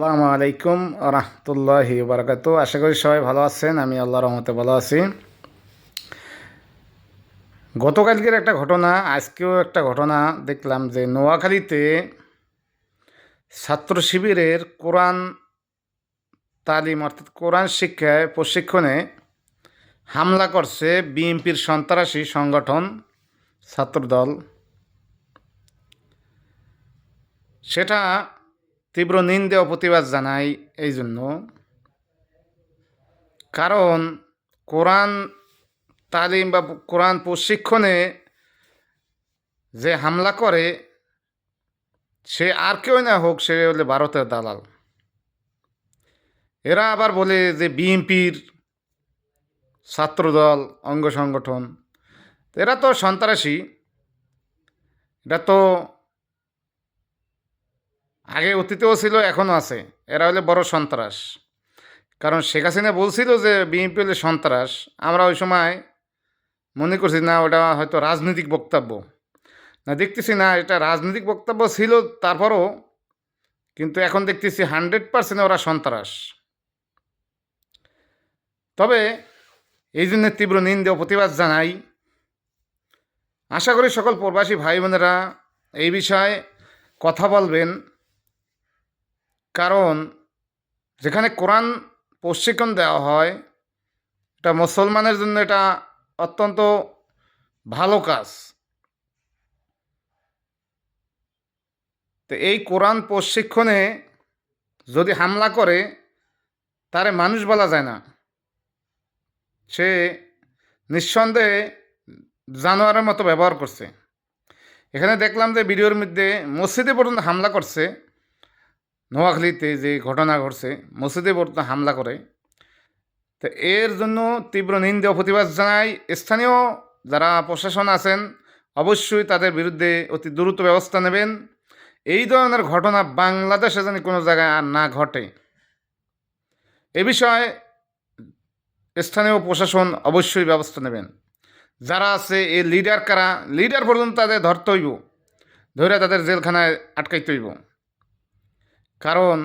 আসসালামু আলাইকুম রহমতুল্লাহি বারাকাতু। আশা করি সবাই ভালো আছেন। আমি আল্লাহর রহমতে ভালো আছি। গতকালকের একটা ঘটনা, আজকেও একটা ঘটনা দেখলাম যে নোয়াখালীতে ছাত্র শিবিরের কোরআন তালিম অর্থাৎ কোরআন শিক্ষায় প্রশিক্ষণে হামলা করছে বিএনপির সন্ত্রাসী সংগঠন ছাত্রদল। সেটা তীব্র নিন্দা ও প্রতিবাদ জানাই এই জন্য, কারণ কোরআন তালিম বা কোরআন প্রশিক্ষণে যে হামলা করে সে আর কেউ না হোক, সে হলে ভারতের দালাল। এরা আবার বলে যে বিএনপির ছাত্রদল অঙ্গ সংগঠন, এরা তো সন্ত্রাসী। এটা তো আগে অতীতেও ছিল, এখনও আছে। এরা হলে বড় সন্ত্রাস। কারণ শেখ হাসিনা বলছিল যে বিএনপি হলে সন্ত্রাস। আমরা ওই সময় মনে করছি না ওটা হয়তো রাজনৈতিক বক্তব্য, না দেখতেছি না এটা রাজনৈতিক বক্তব্য ছিল। তারপরও কিন্তু এখন দেখতেছি 100% ওরা সন্ত্রাস। তবে এই জন্য তীব্র নিন্দা ও প্রতিবাদ জানাই। আশা করি সকল প্রবাসী ভাই বোনেরা এই বিষয়ে কথা বলবেন, কারণ যেখানে কোরআন প্রশিক্ষণ দেওয়া হয় এটা মুসলমানের জন্য এটা অত্যন্ত ভালো কাজ। তো এই কোরআন প্রশিক্ষণে যদি হামলা করে তারে মানুষ বলা যায় না, সে নিঃসন্দেহে জানোয়ারের মতো ব্যবহার করছে। এখানে দেখলাম যে ভিডিওর মধ্যে মসজিদে পর্যন্ত হামলা করছে। নোয়াখালীতে যে ঘটনা ঘটছে, মসজিদে পর্যন্ত হামলা করে। তো এর জন্য তীব্র নিন্দা ও প্রতিবাদ জানাই। স্থানীয় যারা প্রশাসন আছেন অবশ্যই তাদের বিরুদ্ধে অতি দ্রুত ব্যবস্থা নেবেন। এই ধরনের ঘটনা বাংলাদেশে যেন কোনো জায়গায় আর না ঘটে, এ বিষয়ে স্থানীয় প্রশাসন অবশ্যই ব্যবস্থা নেবেন। যারা আছে এই লিডার কারা, লিডার পর্যন্ত তাদের ধরতে হইব, ধরে তাদের জেলখানায় আটকাইতে হইব। কারণ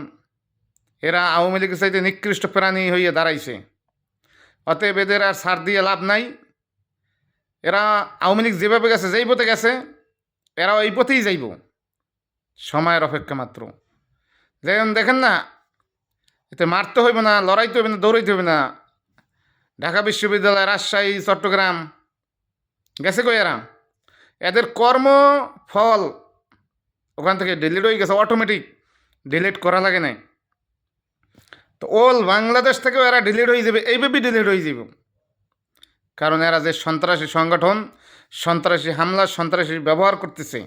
এরা আওয়ামী লীগের চাইতে নিকৃষ্ট প্রাণী হইয়া দাঁড়াইছে। অতএব এদের আর ছাড় দিয়ে লাভ নাই। এরা আওয়ামী লীগ যেভাবে গেছে, যেই পথে গেছে, এরাও এই পথেই যাইব। সময়ের অপেক্ষা মাত্র। যেমন দেখেন না, এতে মারতে হইবে না, লড়াইতে হইবে না, দৌড়াইতে হইবে না। ঢাকা বিশ্ববিদ্যালয়, রাজশাহী, চট্টগ্রাম গেছে কই এরা? এদের কর্ম ফল ওখান থেকে ডিলিট হয়ে গেছে, অটোমেটিক ডিলিট করা লাগে নাই। তো অল বাংলাদেশ থেকেও এরা ডিলিট হয়ে যাবে, এইভাবেই ডিলিট হয়ে যাবে। কারণ এরা যে সন্ত্রাসী সংগঠন, সন্ত্রাসী হামলা, সন্ত্রাসী ব্যবহার করতেছে,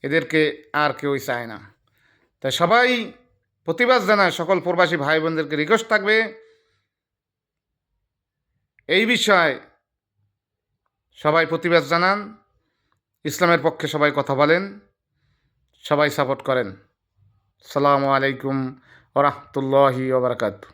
এদেরকে আর কেউই চায় না। তাই সবাই প্রতিবাদ জানায়। সকল প্রবাসী ভাই বোনদেরকে রিকোয়েস্ট থাকবে এই বিষয়ে সবাই প্রতিবাদ জানান, ইসলামের পক্ষে সবাই কথা বলেন, সবাই সাপোর্ট করেন। আসসালামু আলাইকুম ওয়া রাহমাতুল্লাহি ওয়া বারাকাতুহু।